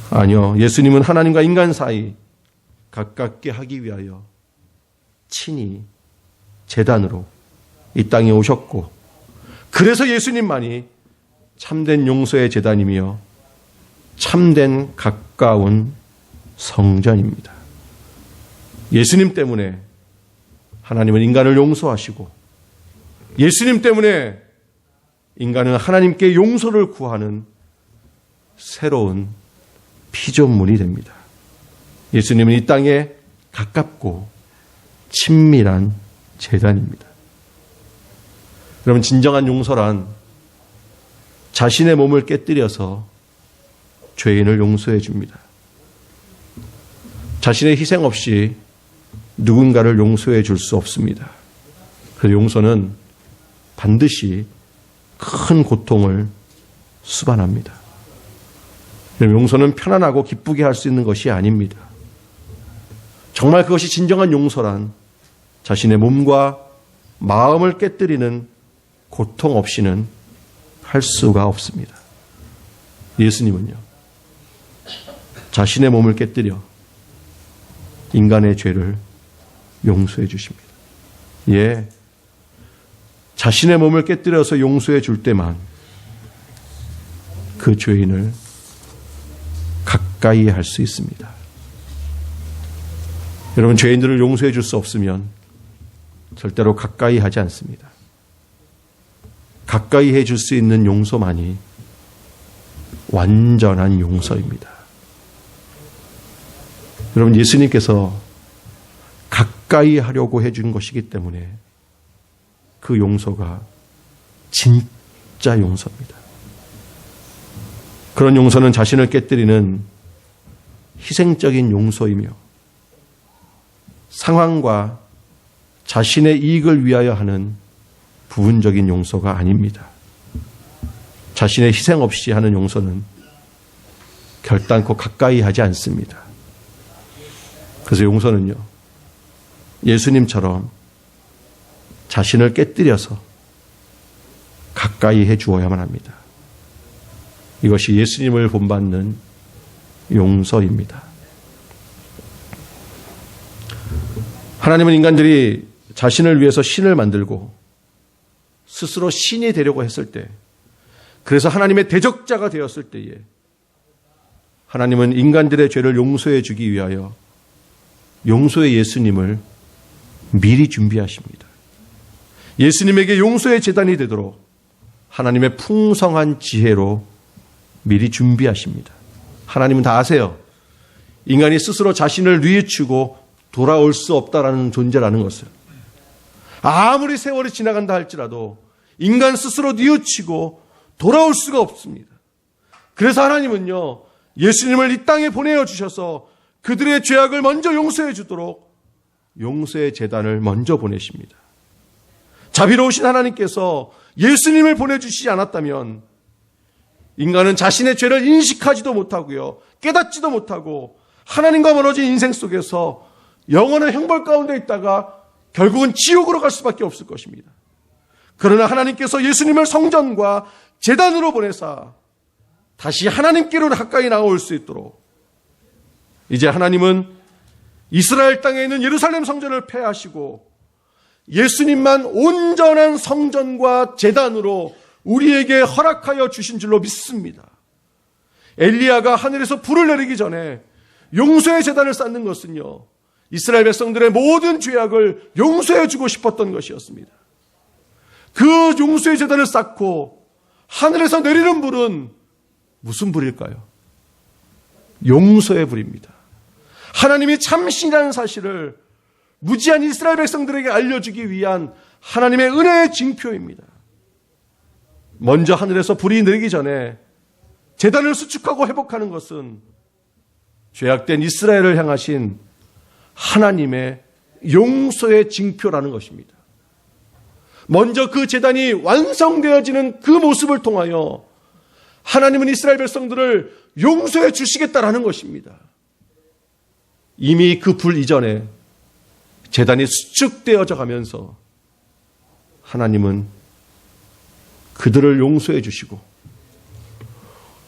아니요. 예수님은 하나님과 인간 사이 가깝게 하기 위하여 친히 제단으로 이 땅에 오셨고, 그래서 예수님만이 참된 용서의 제단이며 참된 가까운 성전입니다. 예수님 때문에 하나님은 인간을 용서하시고, 예수님 때문에 인간은 하나님께 용서를 구하는 새로운 피조물이 됩니다. 예수님은 이 땅에 가깝고 친밀한 제단입니다. 여러분, 진정한 용서란 자신의 몸을 깨뜨려서 죄인을 용서해 줍니다. 자신의 희생 없이 누군가를 용서해 줄 수 없습니다. 그래서 용서는 반드시 큰 고통을 수반합니다. 용서는 편안하고 기쁘게 할 수 있는 것이 아닙니다. 정말 그것이 진정한 용서란 자신의 몸과 마음을 깨뜨리는 고통 없이는 할 수가 없습니다. 예수님은요, 자신의 몸을 깨뜨려 인간의 죄를 용서해 주십니다. 예, 자신의 몸을 깨뜨려서 용서해 줄 때만 그 죄인을 가까이 할 수 있습니다. 여러분, 죄인들을 용서해 줄 수 없으면 절대로 가까이 하지 않습니다. 가까이 해 줄 수 있는 용서만이 완전한 용서입니다. 여러분, 예수님께서 가까이 하려고 해준 것이기 때문에 그 용서가 진짜 용서입니다. 그런 용서는 자신을 깨뜨리는 희생적인 용서이며 상황과 자신의 이익을 위하여 하는 부분적인 용서가 아닙니다. 자신의 희생 없이 하는 용서는 결단코 가까이 하지 않습니다. 그래서 용서는요, 예수님처럼 자신을 깨뜨려서 가까이 해 주어야만 합니다. 이것이 예수님을 본받는 용서입니다. 하나님은 인간들이 자신을 위해서 신을 만들고 스스로 신이 되려고 했을 때, 그래서 하나님의 대적자가 되었을 때에 하나님은 인간들의 죄를 용서해 주기 위하여 용서의 예수님을 미리 준비하십니다. 예수님에게 용서의 제단이 되도록 하나님의 풍성한 지혜로 미리 준비하십니다. 하나님은 다 아세요. 인간이 스스로 자신을 뉘우치고 돌아올 수 없다라는 존재라는 것을. 아무리 세월이 지나간다 할지라도 인간 스스로 뉘우치고 돌아올 수가 없습니다. 그래서 하나님은요, 예수님을 이 땅에 보내어 주셔서 그들의 죄악을 먼저 용서해 주도록 용서의 제단을 먼저 보내십니다. 자비로우신 하나님께서 예수님을 보내주시지 않았다면 인간은 자신의 죄를 인식하지도 못하고요, 깨닫지도 못하고 하나님과 멀어진 인생 속에서 영원한 형벌 가운데 있다가 결국은 지옥으로 갈 수밖에 없을 것입니다. 그러나 하나님께서 예수님을 성전과 제단으로 보내사 다시 하나님께로 가까이 나올 수 있도록 이제 하나님은 이스라엘 땅에 있는 예루살렘 성전을 폐하시고 예수님만 온전한 성전과 제단으로 우리에게 허락하여 주신 줄로 믿습니다. 엘리야가 하늘에서 불을 내리기 전에 용서의 제단을 쌓는 것은요, 이스라엘 백성들의 모든 죄악을 용서해 주고 싶었던 것이었습니다. 그 용서의 제단을 쌓고 하늘에서 내리는 불은 무슨 불일까요? 용서의 불입니다. 하나님이 참신이라는 사실을 무지한 이스라엘 백성들에게 알려주기 위한 하나님의 은혜의 징표입니다. 먼저 하늘에서 불이 내리기 전에 제단을 수축하고 회복하는 것은 죄악된 이스라엘을 향하신 하나님의 용서의 징표라는 것입니다. 먼저 그 제단이 완성되어지는 그 모습을 통하여 하나님은 이스라엘 백성들을 용서해 주시겠다라는 것입니다. 이미 그 불 이전에 제단이 수축되어져 가면서 하나님은 그들을 용서해 주시고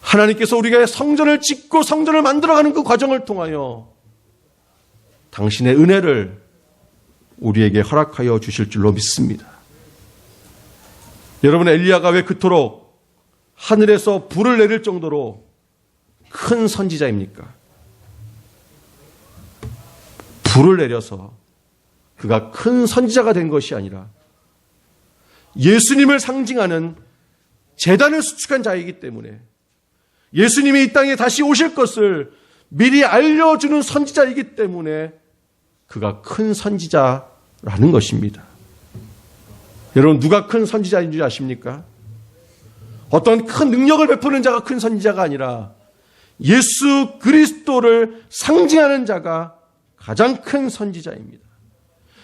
하나님께서 우리가 성전을 짓고 성전을 만들어가는 그 과정을 통하여 당신의 은혜를 우리에게 허락하여 주실 줄로 믿습니다. 여러분, 엘리야가 왜 그토록 하늘에서 불을 내릴 정도로 큰 선지자입니까? 불을 내려서 그가 큰 선지자가 된 것이 아니라 예수님을 상징하는 제단을 수축한 자이기 때문에 예수님이 이 땅에 다시 오실 것을 미리 알려주는 선지자이기 때문에 그가 큰 선지자라는 것입니다. 여러분, 누가 큰 선지자인 줄 아십니까? 어떤 큰 능력을 베푸는 자가 큰 선지자가 아니라 예수 그리스도를 상징하는 자가 가장 큰 선지자입니다.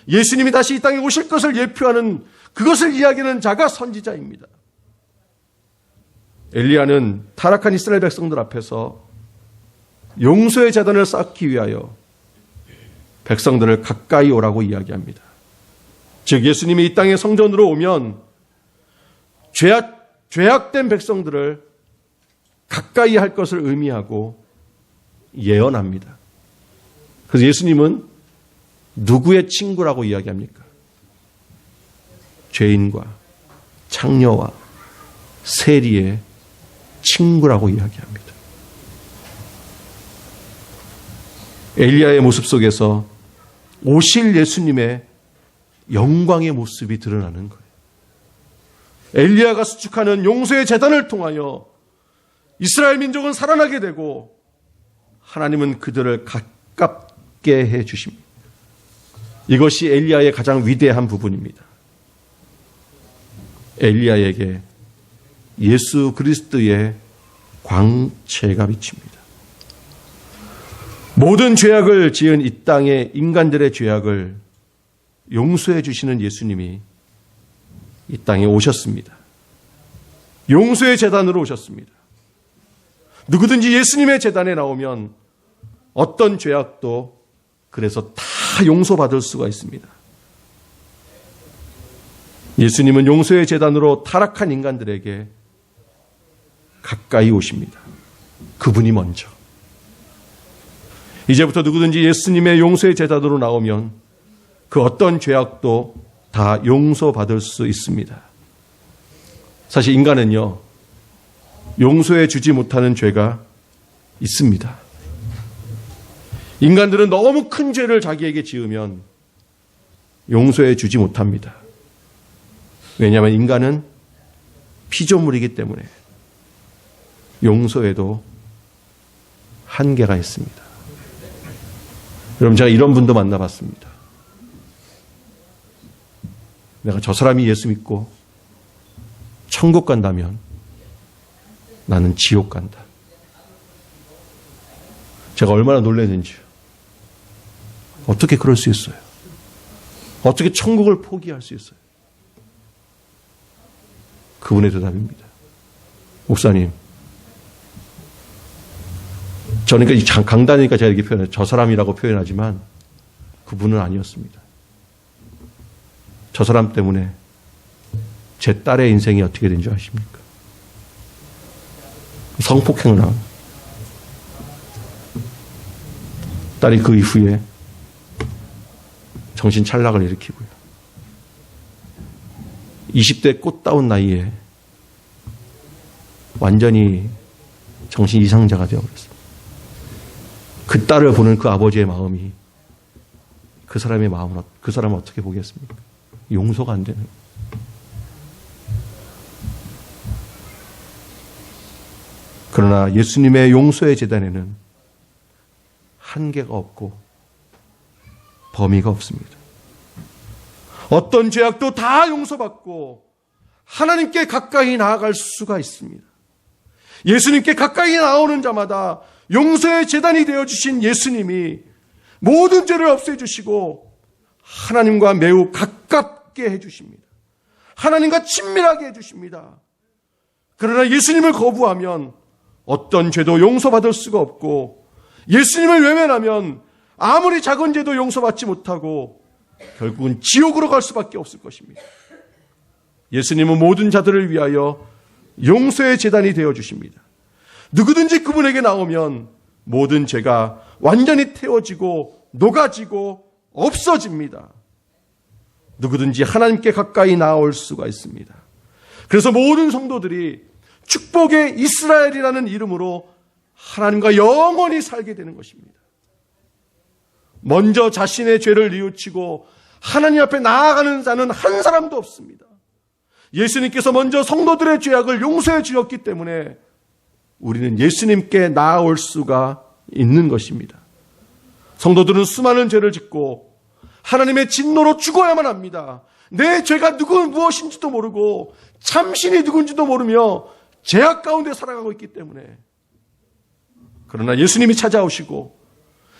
예수님이 다시 이 땅에 오실 것을 예표하는 그것을 이야기하는 자가 선지자입니다. 엘리야는 타락한 이스라엘 백성들 앞에서 용서의 제단을 쌓기 위하여 백성들을 가까이 오라고 이야기합니다. 즉 예수님이 이 땅의 성전으로 오면 죄악된 백성들을 가까이 할 것을 의미하고 예언합니다. 그래서 예수님은 누구의 친구라고 이야기합니까? 죄인과 창녀와 세리의 친구라고 이야기합니다. 엘리야의 모습 속에서 오실 예수님의 영광의 모습이 드러나는 거예요. 엘리야가 수축하는 용서의 제단을 통하여 이스라엘 민족은 살아나게 되고 하나님은 그들을 가깝게 해 주십니다. 이것이 엘리야의 가장 위대한 부분입니다. 엘리야에게 예수 그리스도의 광채가 비칩니다. 모든 죄악을 지은 이 땅의 인간들의 죄악을 용서해 주시는 예수님이 이 땅에 오셨습니다. 용서의 제단으로 오셨습니다. 누구든지 예수님의 제단에 나오면 어떤 죄악도 그래서 다 용서받을 수가 있습니다. 예수님은 용서의 제단으로 타락한 인간들에게 가까이 오십니다. 그분이 먼저. 이제부터 누구든지 예수님의 용서의 제단으로 나오면 그 어떤 죄악도 다 용서받을 수 있습니다. 사실 인간은요, 용서해 주지 못하는 죄가 있습니다. 인간들은 너무 큰 죄를 자기에게 지으면 용서해 주지 못합니다. 왜냐하면 인간은 피조물이기 때문에 용서에도 한계가 있습니다. 여러분, 제가 이런 분도 만나봤습니다. 내가 저 사람이 예수 믿고 천국 간다면 나는 지옥 간다. 제가 얼마나 놀랐는지요. 어떻게 그럴 수 있어요? 어떻게 천국을 포기할 수 있어요? 그분의 대답입니다. 목사님, 저는 강단이니까 제가 이렇게 표현해요. 저 사람이라고 표현하지만 그분은 아니었습니다. 저 사람 때문에 제 딸의 인생이 어떻게 된 줄 아십니까? 성폭행을 당합니다. 딸이 그 이후에 정신 착락을 일으키고요. 20대 꽃다운 나이에 완전히 정신 이상자가 되어버렸습니다. 그 딸을 보는 그 아버지의 마음이 그 사람의 마음을, 그 사람을 어떻게 보겠습니까? 용서가 안 되는 거예요. 그러나 예수님의 용서의 제단에는 한계가 없고 범위가 없습니다. 어떤 죄악도 다 용서받고 하나님께 가까이 나아갈 수가 있습니다. 예수님께 가까이 나오는 자마다 용서의 제단이 되어주신 예수님이 모든 죄를 없애주시고 하나님과 매우 가깝게 해주십니다. 하나님과 친밀하게 해주십니다. 그러나 예수님을 거부하면 어떤 죄도 용서받을 수가 없고 예수님을 외면하면 아무리 작은 죄도 용서받지 못하고 결국은 지옥으로 갈 수밖에 없을 것입니다. 예수님은 모든 자들을 위하여 용서의 제단이 되어주십니다. 누구든지 그분에게 나오면 모든 죄가 완전히 태워지고 녹아지고 없어집니다. 누구든지 하나님께 가까이 나올 수가 있습니다. 그래서 모든 성도들이 축복의 이스라엘이라는 이름으로 하나님과 영원히 살게 되는 것입니다. 먼저 자신의 죄를 뉘우치고 하나님 앞에 나아가는 자는 한 사람도 없습니다. 예수님께서 먼저 성도들의 죄악을 용서해 주셨기 때문에 우리는 예수님께 나아올 수가 있는 것입니다. 성도들은 수많은 죄를 짓고 하나님의 진노로 죽어야만 합니다. 내 죄가 무엇인지도 모르고 참신이 누군지도 모르며 죄악 가운데 살아가고 있기 때문에. 그러나 예수님이 찾아오시고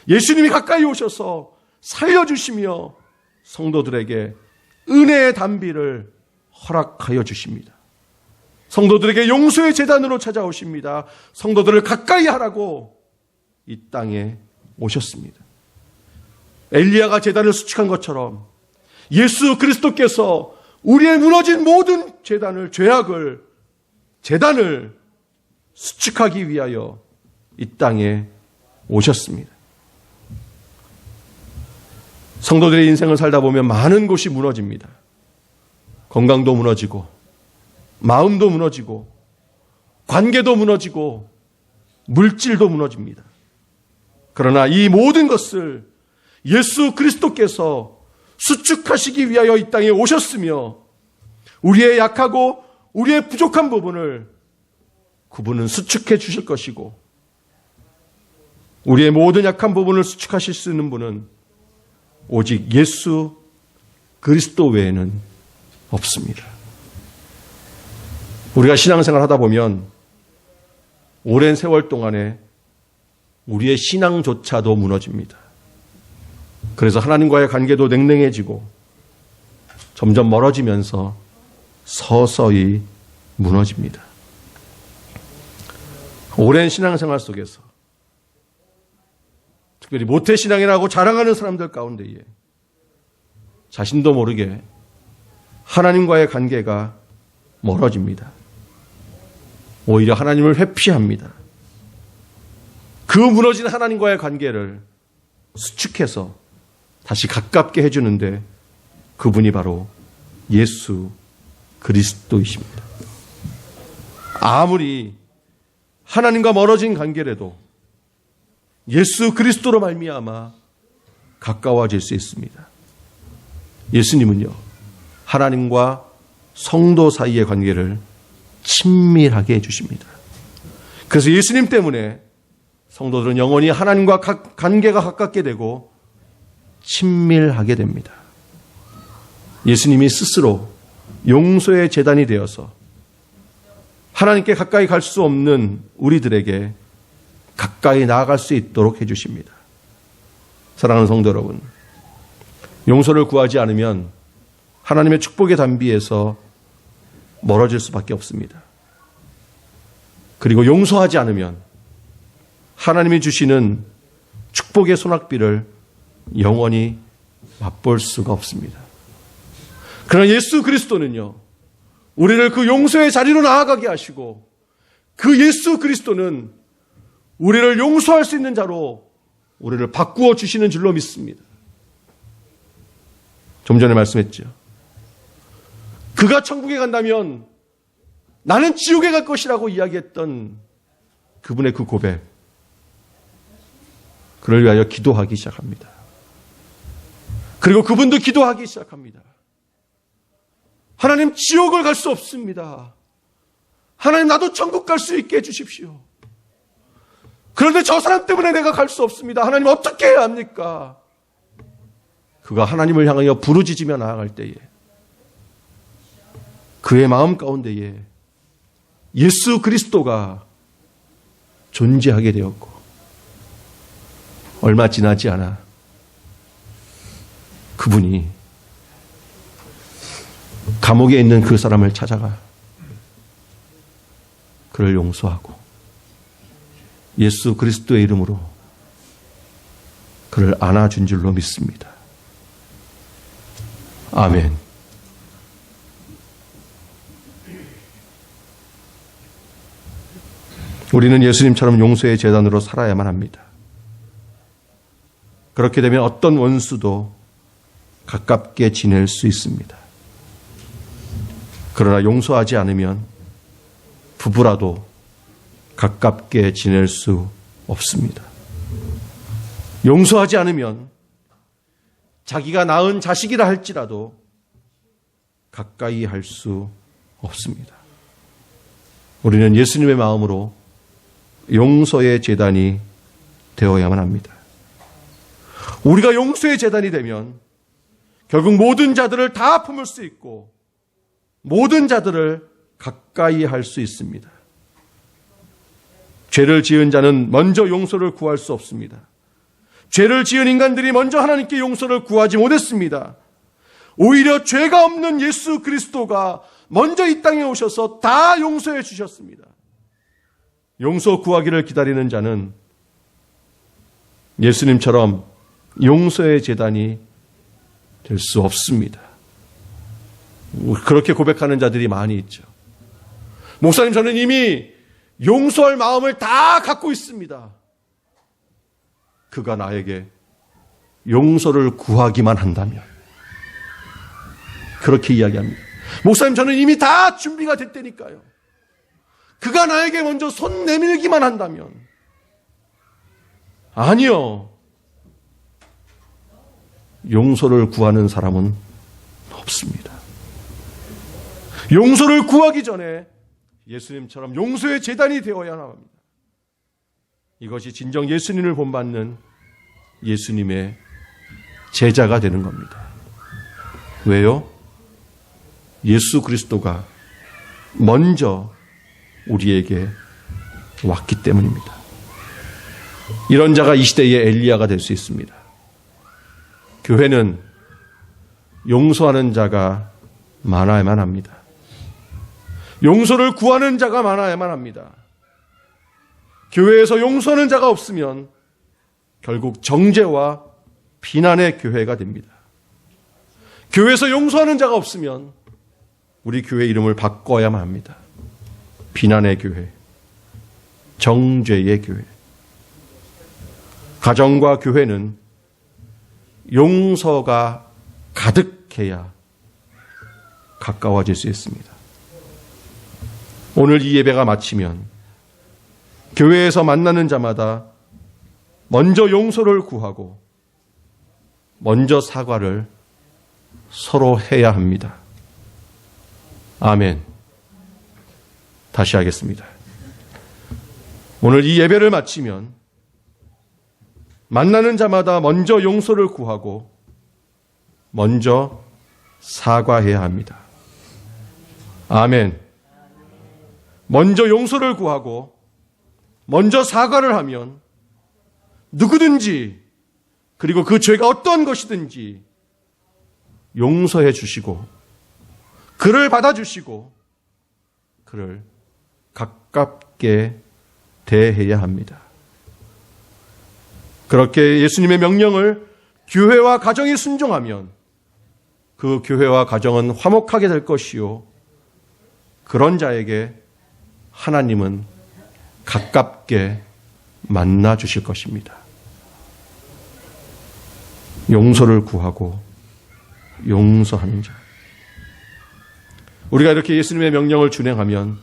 예수님이 가까이 오셔서 살려주시며 성도들에게 은혜의 단비를 허락하여 주십니다. 성도들에게 용서의 제단으로 찾아오십니다. 성도들을 가까이 하라고 이 땅에 오셨습니다. 엘리야가 제단을 수축한 것처럼 예수 그리스도께서 우리의 무너진 모든 제단을 수축하기 위하여 이 땅에 오셨습니다. 성도들의 인생을 살다 보면 많은 곳이 무너집니다. 건강도 무너지고 마음도 무너지고 관계도 무너지고 물질도 무너집니다. 그러나 이 모든 것을 예수 그리스도께서 수축하시기 위하여 이 땅에 오셨으며 우리의 약하고 우리의 부족한 부분을 그분은 수축해 주실 것이고 우리의 모든 약한 부분을 수축하실 수 있는 분은 오직 예수 그리스도 외에는 없습니다. 우리가 신앙생활 하다 보면 오랜 세월 동안에 우리의 신앙조차도 무너집니다. 그래서 하나님과의 관계도 냉랭해지고 점점 멀어지면서 서서히 무너집니다. 오랜 신앙생활 속에서 특별히 모태신앙이라고 자랑하는 사람들 가운데에 자신도 모르게 하나님과의 관계가 멀어집니다. 오히려 하나님을 회피합니다. 그 무너진 하나님과의 관계를 수축해서 다시 가깝게 해주는데 그분이 바로 예수 그리스도이십니다. 아무리 하나님과 멀어진 관계라도 예수 그리스도로 말미암아 가까워질 수 있습니다. 예수님은요, 하나님과 성도 사이의 관계를 친밀하게 해주십니다. 그래서 예수님 때문에 성도들은 영원히 하나님과 관계가 가깝게 되고 친밀하게 됩니다. 예수님이 스스로 용서의 제단이 되어서 하나님께 가까이 갈 수 없는 우리들에게 가까이 나아갈 수 있도록 해주십니다. 사랑하는 성도 여러분, 용서를 구하지 않으면 하나님의 축복의 단비에서 멀어질 수밖에 없습니다. 그리고 용서하지 않으면 하나님이 주시는 축복의 소낙비를 영원히 맛볼 수가 없습니다. 그러나 예수 그리스도는요, 우리를 그 용서의 자리로 나아가게 하시고 그 예수 그리스도는 우리를 용서할 수 있는 자로 우리를 바꾸어 주시는 줄로 믿습니다. 좀 전에 말씀했죠. 그가 천국에 간다면 나는 지옥에 갈 것이라고 이야기했던 그분의 그 고백, 그를 위하여 기도하기 시작합니다. 그리고 그분도 기도하기 시작합니다. 하나님, 지옥을 갈 수 없습니다. 하나님, 나도 천국 갈 수 있게 해주십시오. 그런데 저 사람 때문에 내가 갈 수 없습니다. 하나님, 어떻게 해야 합니까? 그가 하나님을 향하여 부르짖으며 나아갈 때에 그의 마음 가운데에 예수 그리스도가 존재하게 되었고, 얼마 지나지 않아 그분이 감옥에 있는 그 사람을 찾아가 그를 용서하고 예수 그리스도의 이름으로 그를 안아준 줄로 믿습니다. 아멘. 우리는 예수님처럼 용서의 제단으로 살아야만 합니다. 그렇게 되면 어떤 원수도 가깝게 지낼 수 있습니다. 그러나 용서하지 않으면 부부라도 가깝게 지낼 수 없습니다. 용서하지 않으면 자기가 낳은 자식이라 할지라도 가까이 할 수 없습니다. 우리는 예수님의 마음으로 용서의 제단이 되어야만 합니다. 우리가 용서의 제단이 되면 결국 모든 자들을 다 품을 수 있고 모든 자들을 가까이 할 수 있습니다. 죄를 지은 자는 먼저 용서를 구할 수 없습니다. 죄를 지은 인간들이 먼저 하나님께 용서를 구하지 못했습니다. 오히려 죄가 없는 예수 그리스도가 먼저 이 땅에 오셔서 다 용서해 주셨습니다. 용서 구하기를 기다리는 자는 예수님처럼 용서의 제단이 될 수 없습니다. 그렇게 고백하는 자들이 많이 있죠. 목사님, 저는 이미 용서할 마음을 다 갖고 있습니다. 그가 나에게 용서를 구하기만 한다면, 그렇게 이야기합니다. 목사님, 저는 이미 다 준비가 됐다니까요. 그가 나에게 먼저 손 내밀기만 한다면. 아니요. 용서를 구하는 사람은 없습니다. 용서를 구하기 전에 예수님처럼 용서의 제단이 되어야 합니다. 이것이 진정 예수님을 본받는 예수님의 제자가 되는 겁니다. 왜요? 예수 그리스도가 먼저 우리에게 왔기 때문입니다. 이런 자가 이 시대의 엘리야가 될 수 있습니다. 교회는 용서하는 자가 많아야만 합니다. 용서를 구하는 자가 많아야만 합니다. 교회에서 용서하는 자가 없으면 결국 정죄와 비난의 교회가 됩니다. 교회에서 용서하는 자가 없으면 우리 교회 이름을 바꿔야만 합니다. 비난의 교회, 정죄의 교회. 가정과 교회는 용서가 가득해야 가까워질 수 있습니다. 오늘 이 예배가 마치면 교회에서 만나는 자마다 먼저 용서를 구하고 먼저 사과를 서로 해야 합니다. 아멘. 다시 하겠습니다. 오늘 이 예배를 마치면 만나는 자마다 먼저 용서를 구하고 먼저 사과해야 합니다. 아멘. 먼저 용서를 구하고 먼저 사과를 하면 누구든지 그리고 그 죄가 어떤 것이든지 용서해 주시고 그를 받아주시고 그를 가깝게 대해야 합니다. 그렇게 예수님의 명령을 교회와 가정이 순종하면 그 교회와 가정은 화목하게 될 것이요. 그런 자에게 하나님은 가깝게 만나 주실 것입니다. 용서를 구하고 용서하는 자. 우리가 이렇게 예수님의 명령을 준행하면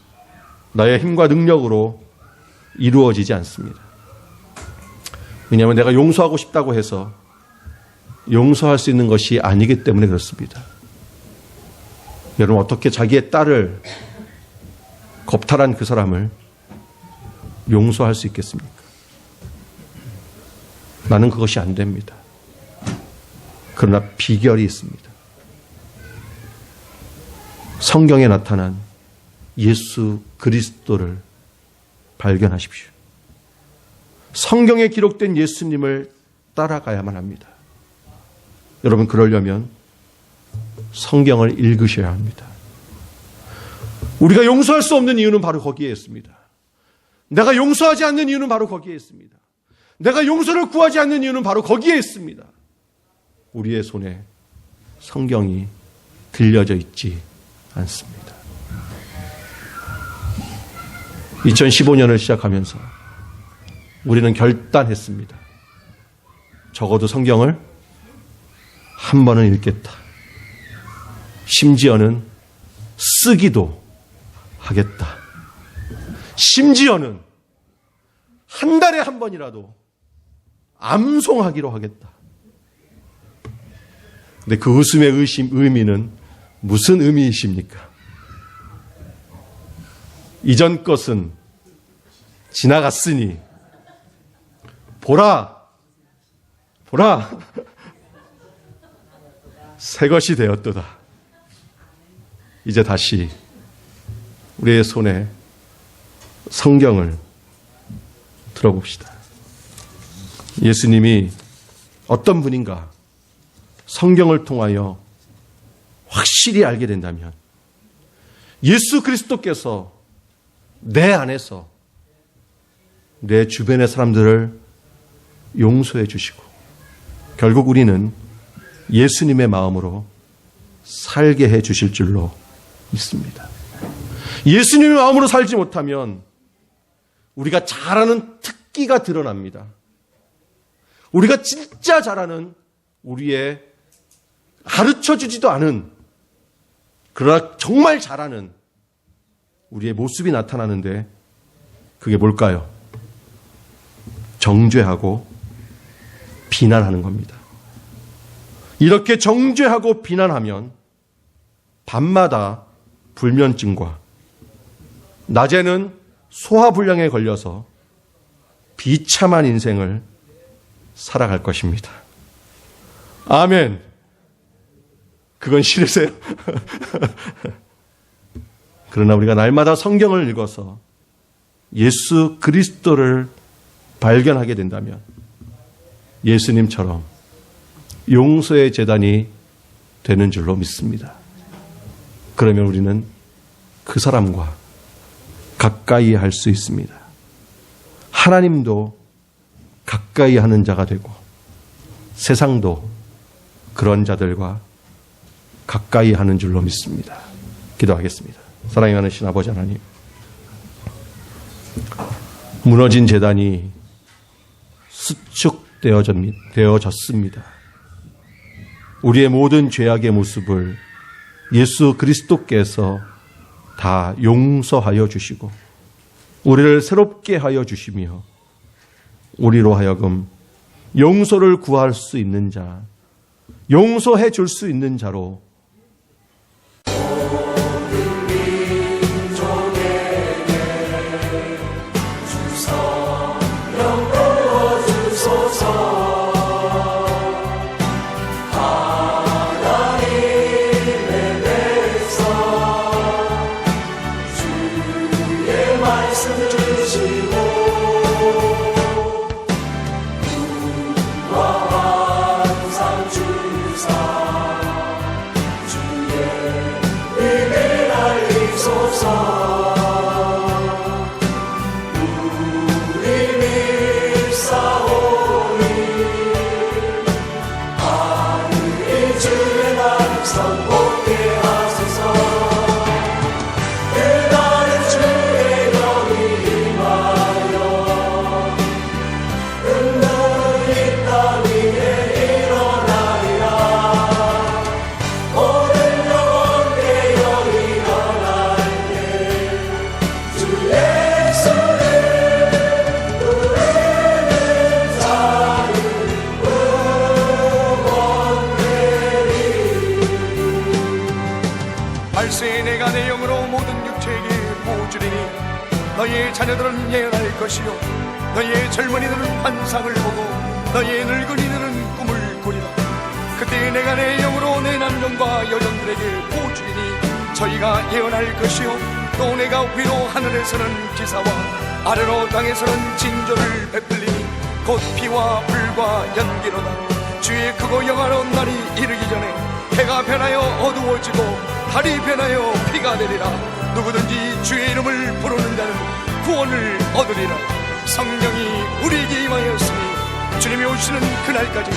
나의 힘과 능력으로 이루어지지 않습니다. 왜냐하면 내가 용서하고 싶다고 해서 용서할 수 있는 것이 아니기 때문에 그렇습니다. 여러분, 어떻게 자기의 딸을 겁탈한 그 사람을 용서할 수 있겠습니까? 나는 그것이 안 됩니다. 그러나 비결이 있습니다. 성경에 나타난 예수 그리스도를 발견하십시오. 성경에 기록된 예수님을 따라가야만 합니다. 여러분, 그러려면 성경을 읽으셔야 합니다. 우리가 용서할 수 없는 이유는 바로 거기에 있습니다. 내가 용서하지 않는 이유는 바로 거기에 있습니다. 내가 용서를 구하지 않는 이유는 바로 거기에 있습니다. 우리의 손에 성경이 들려져 있지 않습니다. 2015년을 시작하면서 우리는 결단했습니다. 적어도 성경을 한 번은 읽겠다. 심지어는 쓰기도 하겠다. 심지어는 한 달에 한 번이라도 암송하기로 하겠다. 근데 그 웃음의 의미는 무슨 의미이십니까? 이전 것은 지나갔으니 보라 새 것이 되었도다. 이제 다시 우리의 손에 성경을 들어봅시다. 예수님이 어떤 분인가 성경을 통하여 확실히 알게 된다면 예수 그리스도께서 내 안에서 내 주변의 사람들을 용서해 주시고 결국 우리는 예수님의 마음으로 살게 해 주실 줄로 믿습니다. 예수님의 마음으로 살지 못하면 우리가 잘하는 특기가 드러납니다. 우리가 진짜 잘하는 우리의 가르쳐주지도 않은 그러나 정말 잘하는 우리의 모습이 나타나는데 그게 뭘까요? 정죄하고 비난하는 겁니다. 이렇게 정죄하고 비난하면 밤마다 불면증과 낮에는 소화불량에 걸려서 비참한 인생을 살아갈 것입니다. 아멘. 그건 싫으세요? 그러나 우리가 날마다 성경을 읽어서 예수 그리스도를 발견하게 된다면 예수님처럼 용서의 제단이 되는 줄로 믿습니다. 그러면 우리는 그 사람과 가까이 할 수 있습니다. 하나님도 가까이 하는 자가 되고 세상도 그런 자들과 가까이 하는 줄로 믿습니다. 기도하겠습니다. 사랑이 많으신 아버지 하나님, 무너진 제단이 수축되어졌습니다. 우리의 모든 죄악의 모습을 예수 그리스도께서 다 용서하여 주시고 우리를 새롭게 하여 주시며 우리로 하여금 용서를 구할 수 있는 자, 용서해 줄 수 있는 자로 주소 말세에 내가 내 영으로 모든 육체에게 보여주리니 너희의 자녀들은 예언할 것이요 너희의 젊은이들은 환상을 보고 너희의 늙은이들은 꿈을 꾸리라. 그때 내가 내 영으로 내 남종과 여종들에게 보여주리니 저희가 예언할 것이요 또 내가 위로 하늘에서는 기사와 아래로 땅에서는 징조를 베풀리니 곧 피와 불과 연기로다. 주의 크고 영화로운 날이 이르기 전에 해가 변하여 어두워지고 달이 변하여 피가 되리라. 누구든지 주의 이름을 부르는 자는 구원을 얻으리라. 성령이 우리에게 임하였으니 주님이 오시는 그날까지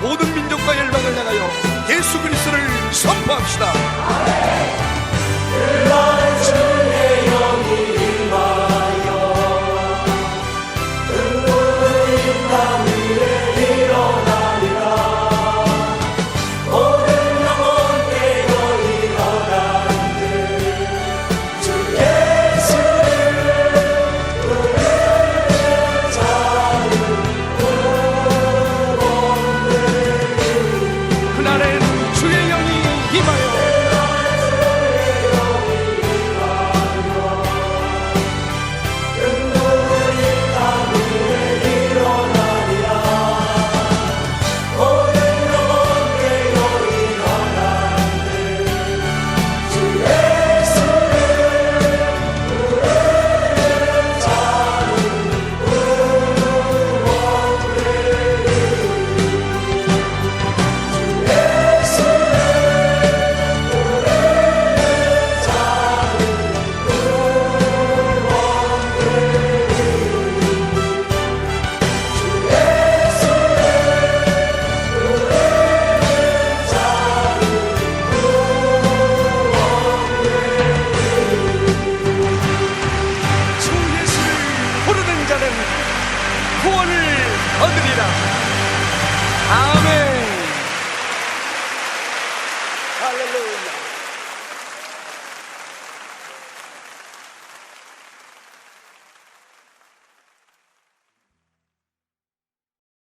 모든 민족과 열방을 향하여 예수 그리스도를 선포합시다. 그날 주의 영이 임하여 눈물이 땀 위에 일어나리라. 구원을 얻으리라.